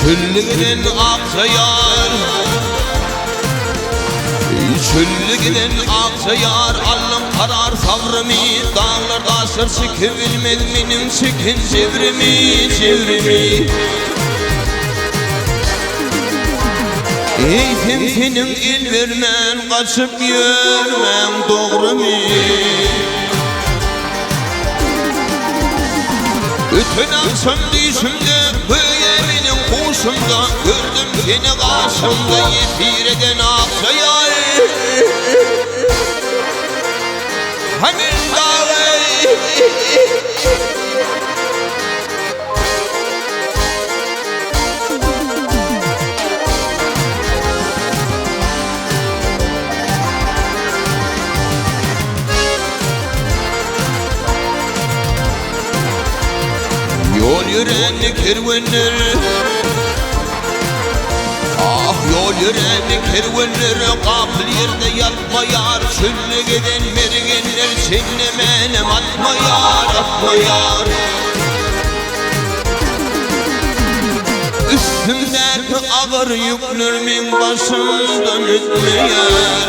Çöllüğünün aksa-yar, çöllüğünün aksa-yar, alnım karar savrımı, dağlarda sırsı kıvılmez benim çekin çevrimi. Eytim senin el vermen, kaçıp yürmen doğru mu? Bütün akşam düşümde, böyle benim kuşumda, gördüm seni karşımda, yefir eden aksa-yar. Hemen dağı yol yüreni kervanlar, ah yol yüreni kervanlar, kapıl yerde yatma yar, çölle giden mergenler, senle menem atma yar. Üstümdeki ağır yüklerimin başımdan ötmeyer.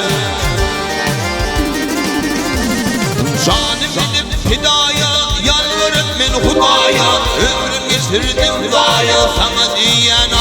Canım edip fidaya, yalvarıp ben Hudaya, ömrüm geçirdim daya, sana diyen